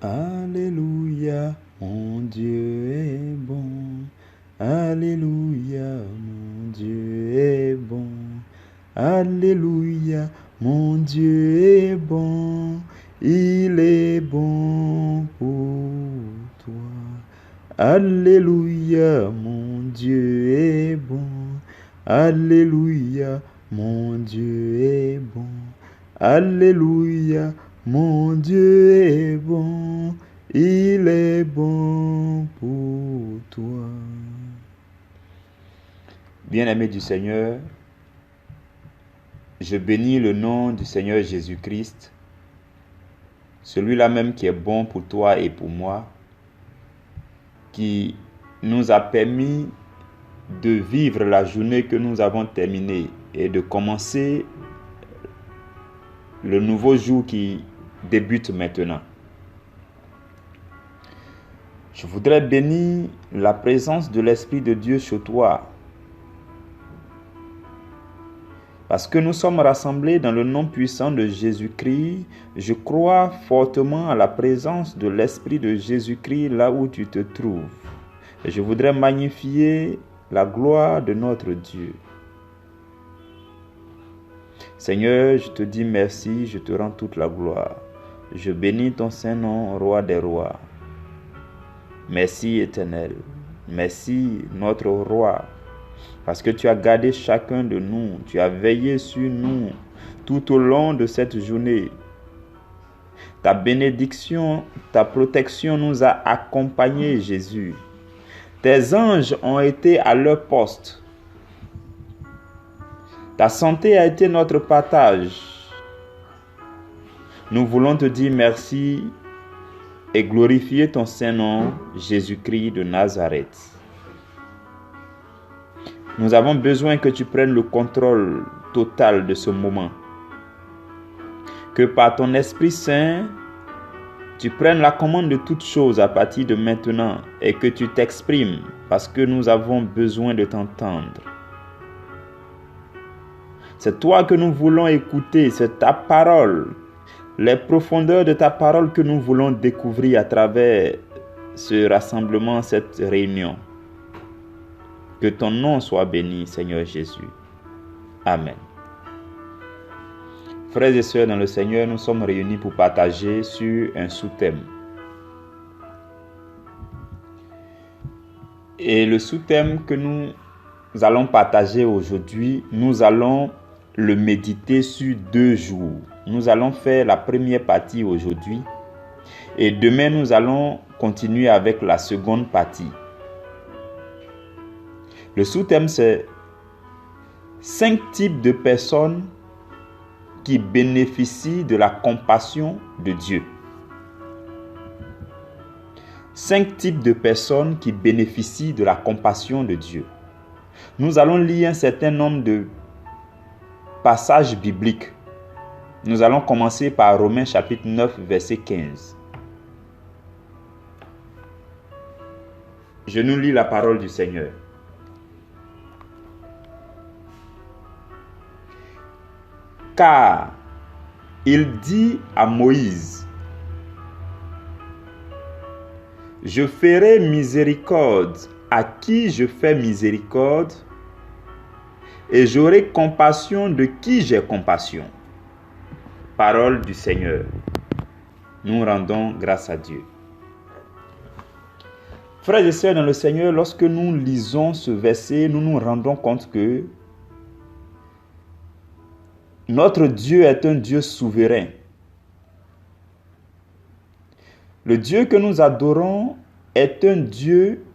Alléluia, mon Dieu est bon. Alléluia, mon Dieu est bon. Alléluia, mon Dieu est bon. Il est bon pour toi. Alléluia, mon Dieu est bon. Alléluia, mon Dieu est bon. Alléluia, mon Dieu est bon. Il est bon pour toi. Bien-aimé du Seigneur, je bénis le nom du Seigneur Jésus-Christ, celui-là même qui est bon pour toi et pour moi, qui nous a permis de vivre la journée que nous avons terminée et de commencer le nouveau jour qui débute maintenant. Je voudrais bénir la présence de l'Esprit de Dieu chez toi, parce que nous sommes rassemblés dans le nom puissant de Jésus-Christ. Je crois fortement à la présence de l'Esprit de Jésus-Christ là où tu te trouves. Et je voudrais magnifier la gloire de notre Dieu. Seigneur, je te dis merci, je te rends toute la gloire. Je bénis ton Saint-Nom, Roi des rois. Merci Éternel, merci notre Roi, parce que tu as gardé chacun de nous, tu as veillé sur nous tout au long de cette journée. Ta bénédiction, ta protection nous a accompagnés, Jésus. Tes anges ont été à leur poste. Ta santé a été notre partage. Nous voulons te dire merci et glorifier ton Saint-Nom, Jésus-Christ de Nazareth. Nous avons besoin que tu prennes le contrôle total de ce moment. Que par ton Esprit Saint, tu prennes la commande de toutes choses à partir de maintenant et que tu t'exprimes parce que nous avons besoin de t'entendre. C'est toi que nous voulons écouter, c'est ta parole, les profondeurs de ta parole que nous voulons découvrir à travers ce rassemblement, cette réunion. Que ton nom soit béni, Seigneur Jésus. Amen. Frères et sœurs dans le Seigneur, nous sommes réunis pour partager sur un sous-thème. Et le sous-thème que nous allons partager aujourd'hui, nous allons le méditer sur 2 jours. Nous allons faire la première partie aujourd'hui et demain nous allons continuer avec la seconde partie. Le sous-thème c'est 5 types de personnes qui bénéficient de la compassion de Dieu. 5 types de personnes qui bénéficient de la compassion de Dieu. Nous allons lire un certain nombre de passages bibliques. Nous allons commencer par Romains chapitre 9, verset 15. Je nous lis la parole du Seigneur. Car il dit à Moïse, « Je ferai miséricorde à qui je fais miséricorde, et j'aurai compassion de qui j'ai compassion. » Parole du Seigneur. Nous rendons grâce à Dieu. Frères et sœurs dans le Seigneur, lorsque nous lisons ce verset, nous nous rendons compte que notre Dieu est un Dieu souverain. Le Dieu que nous adorons est un Dieu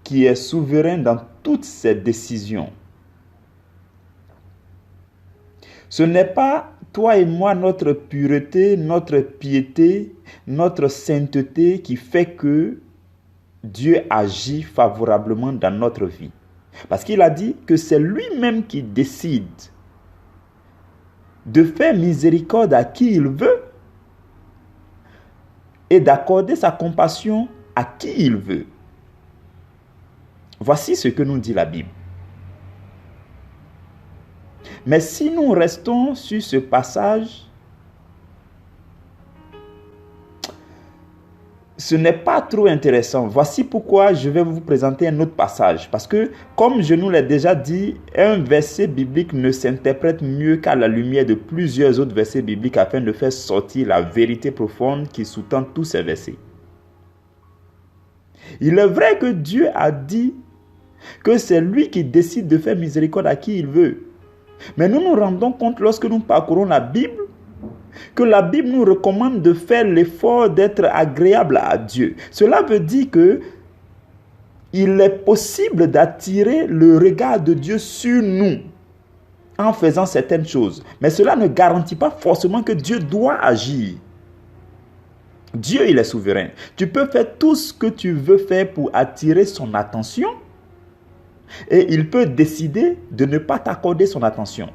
qui est souverain dans toutes ses décisions. Ce n'est pas toi et moi, notre pureté, notre piété, notre sainteté qui fait que Dieu agit favorablement dans notre vie. Parce qu'il a dit que c'est lui-même qui décide de faire miséricorde à qui il veut et d'accorder sa compassion à qui il veut. Voici ce que nous dit la Bible. Mais si nous restons sur ce passage, ce n'est pas trop intéressant. Voici pourquoi je vais vous présenter un autre passage. Parce que, comme je nous l'ai déjà dit, un verset biblique ne s'interprète mieux qu'à la lumière de plusieurs autres versets bibliques afin de faire sortir la vérité profonde qui sous-tend tous ces versets. Il est vrai que Dieu a dit que c'est lui qui décide de faire miséricorde à qui il veut. Mais nous nous rendons compte lorsque nous parcourons la Bible que la Bible nous recommande de faire l'effort d'être agréable à Dieu. Cela veut dire que il est possible d'attirer le regard de Dieu sur nous en faisant certaines choses. Mais cela ne garantit pas forcément que Dieu doit agir. Dieu, il est souverain. Tu peux faire tout ce que tu veux faire pour attirer son attention et il peut décider de ne pas t'accorder son attention.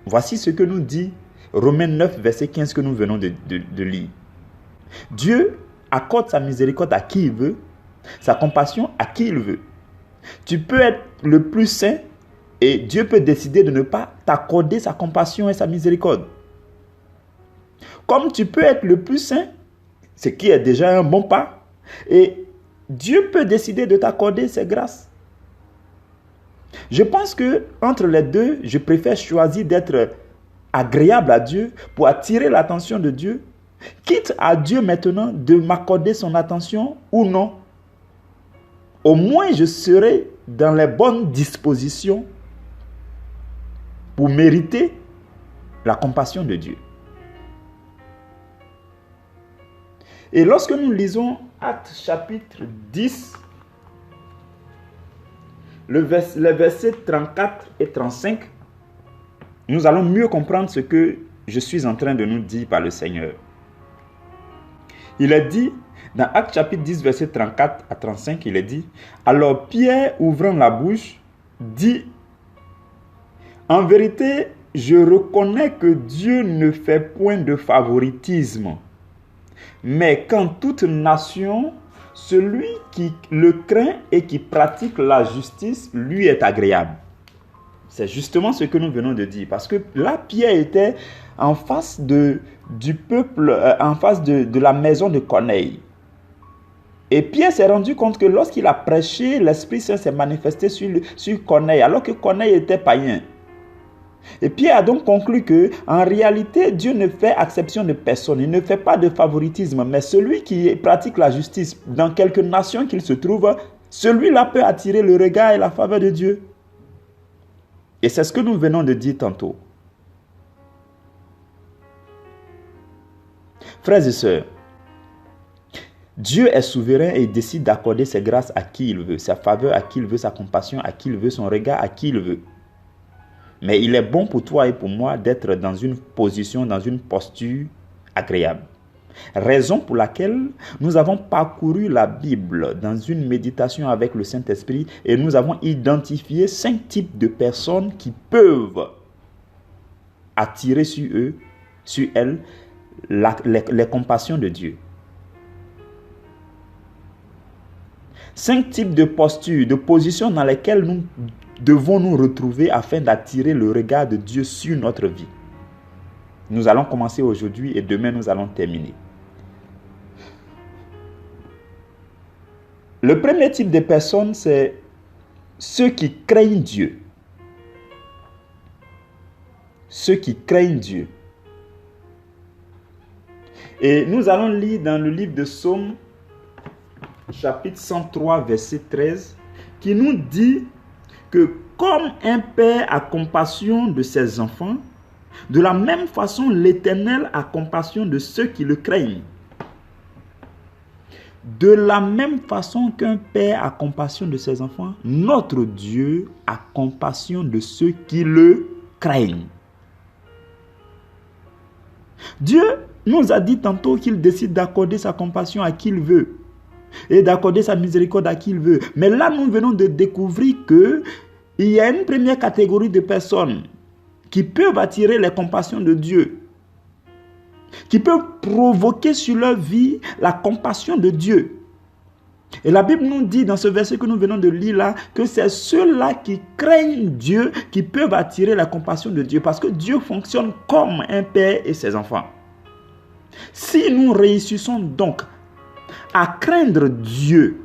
Voici ce que nous dit Romains 9, verset 15 que nous venons de lire. Dieu accorde sa miséricorde à qui il veut, sa compassion à qui il veut. Tu peux être le plus saint et Dieu peut décider de ne pas t'accorder sa compassion et sa miséricorde. Comme tu peux être le plus saint, ce qui est déjà un bon pas, et Dieu peut décider de t'accorder ses grâces. Je pense que entre les deux, je préfère choisir d'être agréable à Dieu pour attirer l'attention de Dieu, quitte à Dieu maintenant de m'accorder son attention ou non. Au moins je serai dans les bonnes dispositions pour mériter la compassion de Dieu. Et lorsque nous lisons Actes chapitre 10, les versets 34 et 35, nous allons mieux comprendre ce que je suis en train de nous dire par le Seigneur. Il est dit, dans Actes chapitre 10, verset 34 à 35, il est dit, « Alors Pierre, ouvrant la bouche, dit, « En vérité, je reconnais que Dieu ne fait point de favoritisme, mais qu'en toute nation, celui qui le craint et qui pratique la justice, lui est agréable. » C'est justement ce que nous venons de dire. Parce que là, Pierre était en face du peuple, en face de la maison de Corneille. Et Pierre s'est rendu compte que lorsqu'il a prêché, l'Esprit Saint s'est manifesté sur Corneille, alors que Corneille était païen. Et Pierre a donc conclu que, en réalité, Dieu ne fait exception de personne. Il ne fait pas de favoritisme. Mais celui qui pratique la justice, dans quelque nation qu'il se trouve, celui-là peut attirer le regard et la faveur de Dieu. Et c'est ce que nous venons de dire tantôt. Frères et sœurs, Dieu est souverain et il décide d'accorder ses grâces à qui il veut, sa faveur à qui il veut, sa compassion à qui il veut, son regard à qui il veut. Mais il est bon pour toi et pour moi d'être dans une position, dans une posture agréable. Raison pour laquelle nous avons parcouru la Bible dans une méditation avec le Saint-Esprit et nous avons identifié 5 types de personnes qui peuvent attirer sur elles, les compassions de Dieu. 5 types de postures, de positions dans lesquelles nous devons nous retrouver afin d'attirer le regard de Dieu sur notre vie. Nous allons commencer aujourd'hui et demain nous allons terminer. Le premier type de personnes, c'est ceux qui craignent Dieu. Ceux qui craignent Dieu. Et nous allons lire dans le livre de Psaume, chapitre 103, verset 13, qui nous dit que comme un père a compassion de ses enfants, de la même façon l'Éternel a compassion de ceux qui le craignent. De la même façon qu'un père a compassion de ses enfants, notre Dieu a compassion de ceux qui le craignent. Dieu nous a dit tantôt qu'il décide d'accorder sa compassion à qui il veut et d'accorder sa miséricorde à qui il veut. Mais là, nous venons de découvrir qu'il y a une première catégorie de personnes qui peuvent attirer les compassions de Dieu, qui peuvent provoquer sur leur vie la compassion de Dieu. Et la Bible nous dit dans ce verset que nous venons de lire là, que c'est ceux-là qui craignent Dieu qui peuvent attirer la compassion de Dieu, parce que Dieu fonctionne comme un père et ses enfants. Si nous réussissons donc à craindre Dieu,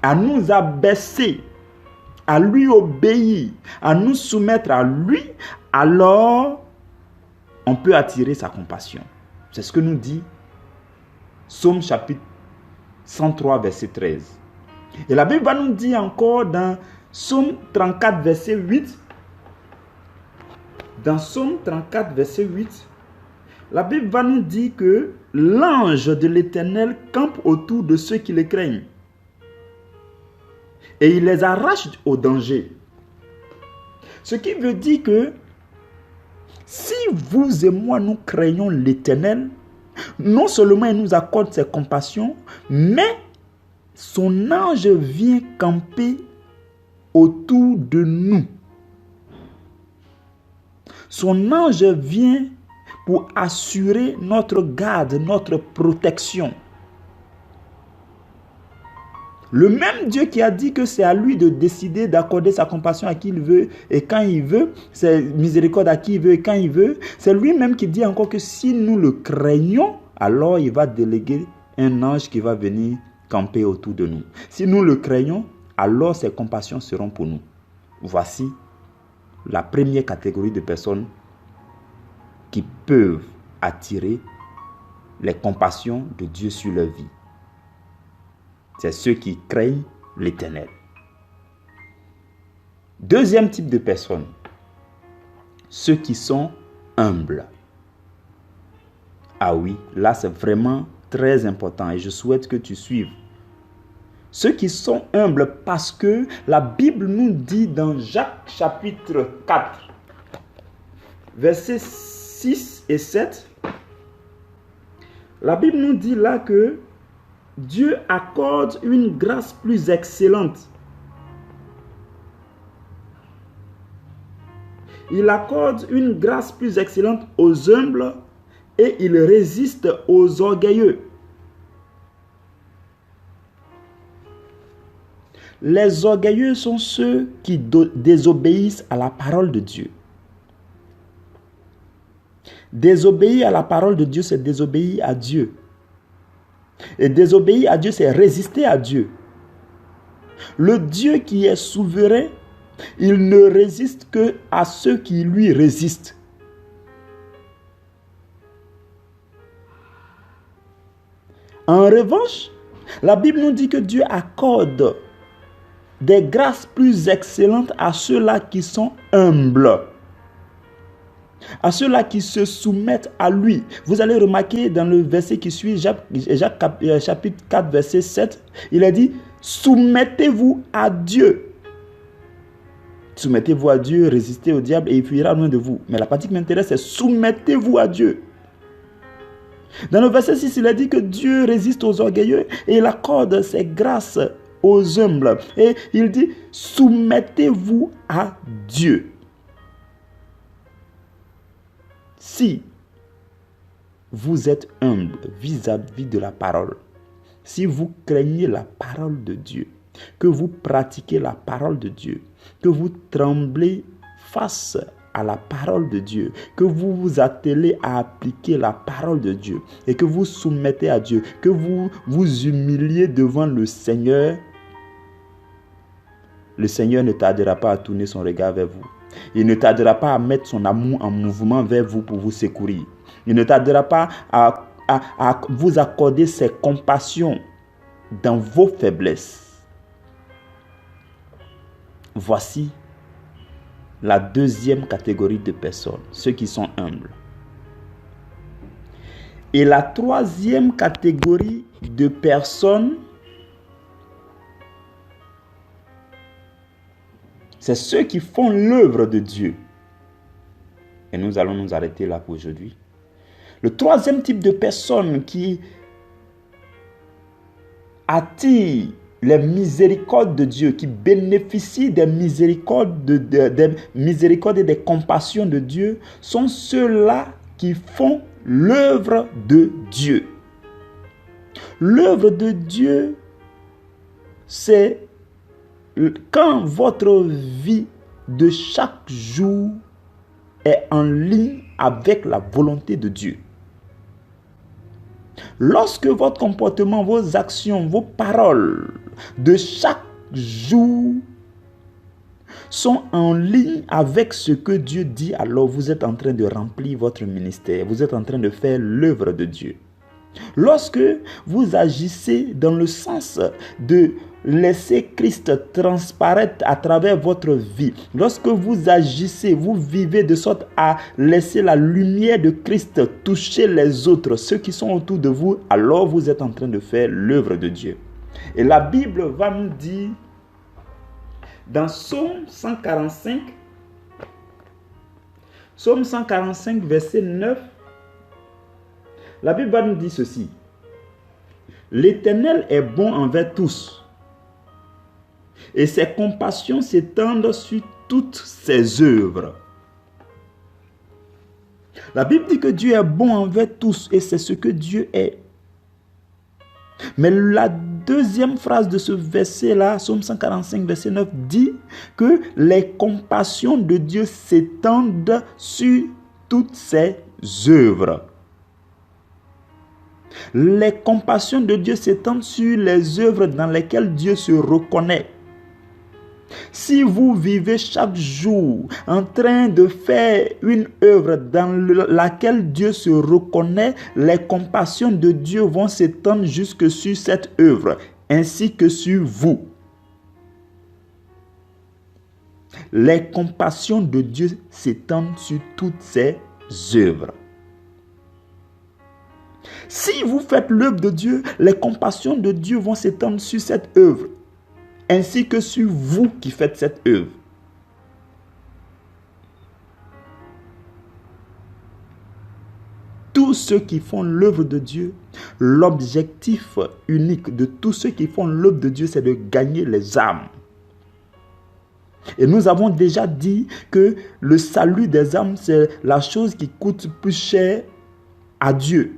à nous abaisser, à lui obéir, à nous soumettre à lui, alors on peut attirer sa compassion. C'est ce que nous dit Psaume chapitre 103, verset 13. Et la Bible va nous dire encore dans Psaume 34, verset 8. Dans Psaume 34, verset 8, la Bible va nous dire que l'ange de l'Éternel campe autour de ceux qui le craignent. Et il les arrache au danger. Ce qui veut dire que si vous et moi nous craignons l'Éternel, non seulement il nous accorde ses compassions, mais son ange vient camper autour de nous. Son ange vient pour assurer notre garde, notre protection. Le même Dieu qui a dit que c'est à lui de décider d'accorder sa compassion à qui il veut et quand il veut, c'est miséricorde à qui il veut et quand il veut, c'est lui-même qui dit encore que si nous le craignons, alors il va déléguer un ange qui va venir camper autour de nous. Si nous le craignons, alors ses compassions seront pour nous. Voici la première catégorie de personnes qui peuvent attirer les compassions de Dieu sur leur vie. C'est ceux qui craignent l'Éternel. Deuxième type de personnes, ceux qui sont humbles. Ah oui, là c'est vraiment très important et je souhaite que tu suives. Ceux qui sont humbles parce que la Bible nous dit dans Jacques chapitre 4, versets 6 et 7, la Bible nous dit là que Dieu accorde une grâce plus excellente. Il accorde une grâce plus excellente aux humbles et il résiste aux orgueilleux. Les orgueilleux sont ceux qui désobéissent à la parole de Dieu. Désobéir à la parole de Dieu, c'est désobéir à Dieu. Et désobéir à Dieu, c'est résister à Dieu. Le Dieu qui est souverain, il ne résiste que à ceux qui lui résistent. En revanche, la Bible nous dit que Dieu accorde des grâces plus excellentes à ceux-là qui sont humbles, à ceux-là qui se soumettent à lui. Vous allez remarquer dans le verset qui suit, Jacques chapitre 4, verset 7, il a dit, soumettez-vous à Dieu. Soumettez-vous à Dieu, résistez au diable et il fuira loin de vous. Mais la partie qui m'intéresse, c'est soumettez-vous à Dieu. Dans le verset 6, il a dit que Dieu résiste aux orgueilleux et il accorde ses grâces aux humbles. Et il dit, soumettez-vous à Dieu. Si vous êtes humble vis-à-vis de la parole, si vous craignez la parole de Dieu, que vous pratiquez la parole de Dieu, que vous tremblez face à la parole de Dieu, que vous vous attelez à appliquer la parole de Dieu et que vous soumettez à Dieu, que vous vous humiliez devant le Seigneur ne tardera pas à tourner son regard vers vous. Il ne tardera pas à mettre son amour en mouvement vers vous pour vous secourir. Il ne tardera pas à vous accorder ses compassions dans vos faiblesses. Voici la deuxième catégorie de personnes, ceux qui sont humbles. Et la troisième catégorie de personnes, c'est ceux qui font l'œuvre de Dieu. Et nous allons nous arrêter là pour aujourd'hui. Le troisième type de personnes qui attire les miséricordes de Dieu, qui bénéficient des miséricordes, des miséricordes et des compassions de Dieu, sont ceux-là qui font l'œuvre de Dieu. L'œuvre de Dieu, c'est quand votre vie de chaque jour est en ligne avec la volonté de Dieu. Lorsque votre comportement, vos actions, vos paroles de chaque jour sont en ligne avec ce que Dieu dit, alors vous êtes en train de remplir votre ministère. Vous êtes en train de faire l'œuvre de Dieu. Lorsque vous agissez dans le sens de laisser Christ transparaître à travers votre vie, lorsque vous agissez, vous vivez de sorte à laisser la lumière de Christ toucher les autres, ceux qui sont autour de vous, alors vous êtes en train de faire l'œuvre de Dieu. Et la Bible va nous dire dans Psaume 145, verset 9, la Bible va nous dire ceci. L'Éternel est bon envers tous, et ses compassions s'étendent sur toutes ses œuvres. La Bible dit que Dieu est bon envers tous, et c'est ce que Dieu est. Mais la deuxième phrase de ce verset-là, Psaume 145, verset 9, dit que les compassions de Dieu s'étendent sur toutes ses œuvres. Les compassions de Dieu s'étendent sur les œuvres dans lesquelles Dieu se reconnaît. Si vous vivez chaque jour en train de faire une œuvre dans laquelle Dieu se reconnaît, les compassions de Dieu vont s'étendre jusque sur cette œuvre, ainsi que sur vous. Les compassions de Dieu s'étendent sur toutes ses œuvres. Si vous faites l'œuvre de Dieu, les compassions de Dieu vont s'étendre sur cette œuvre, ainsi que sur vous qui faites cette œuvre. Tous ceux qui font l'œuvre de Dieu, l'objectif unique de tous ceux qui font l'œuvre de Dieu, c'est de gagner les âmes. Et nous avons déjà dit que le salut des âmes, c'est la chose qui coûte plus cher à Dieu.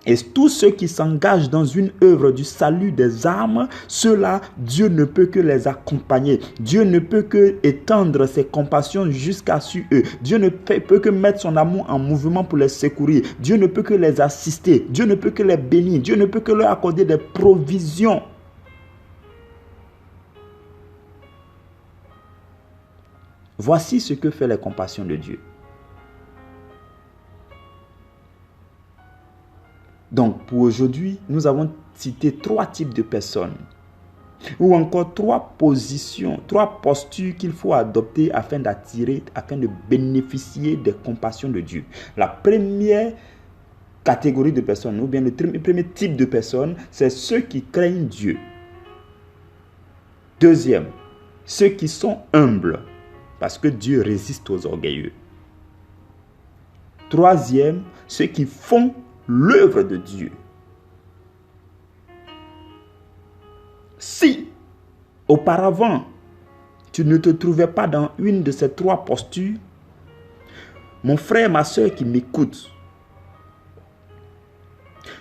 Et tous ceux qui s'engagent dans une œuvre du salut des âmes, ceux-là, Dieu ne peut que les accompagner. Dieu ne peut que étendre ses compassions jusqu'à sur eux. Dieu ne peut que mettre son amour en mouvement pour les secourir. Dieu ne peut que les assister. Dieu ne peut que les bénir. Dieu ne peut que leur accorder des provisions. Voici ce que fait les compassions de Dieu. Donc, pour aujourd'hui, nous avons cité 3 types de personnes, ou encore 3 positions, 3 postures qu'il faut adopter afin de bénéficier des compassions de Dieu. La première catégorie de personnes, ou bien le premier type de personnes, c'est ceux qui craignent Dieu. Deuxième, ceux qui sont humbles, parce que Dieu résiste aux orgueilleux. Troisième, ceux qui font l'œuvre de Dieu. Si auparavant tu ne te trouvais pas dans une de ces 3 postures, mon frère, ma soeur qui m'écoute,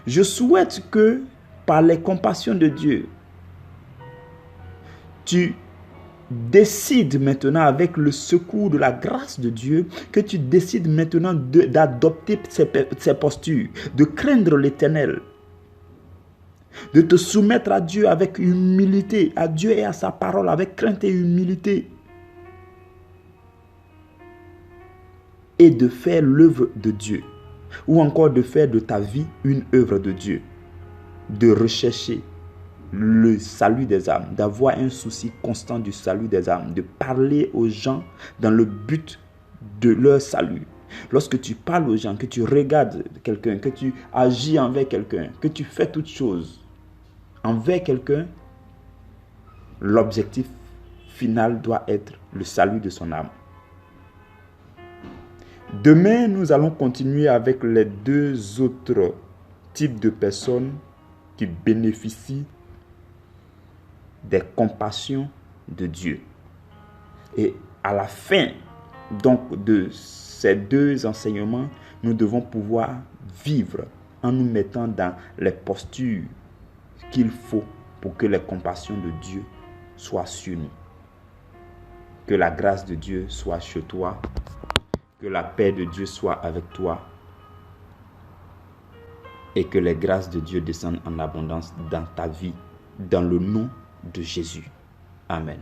je souhaite que par les compassions de Dieu, tu décides maintenant, avec le secours de la grâce de Dieu, que tu décides maintenant d'adopter ces postures, de craindre l'Éternel, de te soumettre à Dieu avec humilité, à Dieu et à sa parole avec crainte et humilité, et de faire l'œuvre de Dieu, ou encore de faire de ta vie une œuvre de Dieu, de rechercher le salut des âmes, d'avoir un souci constant du salut des âmes, de parler aux gens dans le but de leur salut. Lorsque tu parles aux gens, que tu regardes quelqu'un, que tu agis envers quelqu'un, que tu fais toute chose envers quelqu'un, l'objectif final doit être le salut de son âme. Demain, nous allons continuer avec les 2 autres types de personnes qui bénéficient des compassions de Dieu. Et à la fin donc de ces 2 enseignements, nous devons pouvoir vivre en nous mettant dans les postures qu'il faut pour que les compassions de Dieu soient sur nous. Que la grâce de Dieu soit chez toi, que la paix de Dieu soit avec toi. et que les grâces de Dieu descendent en abondance dans ta vie, dans le nom de Jésus. Amen.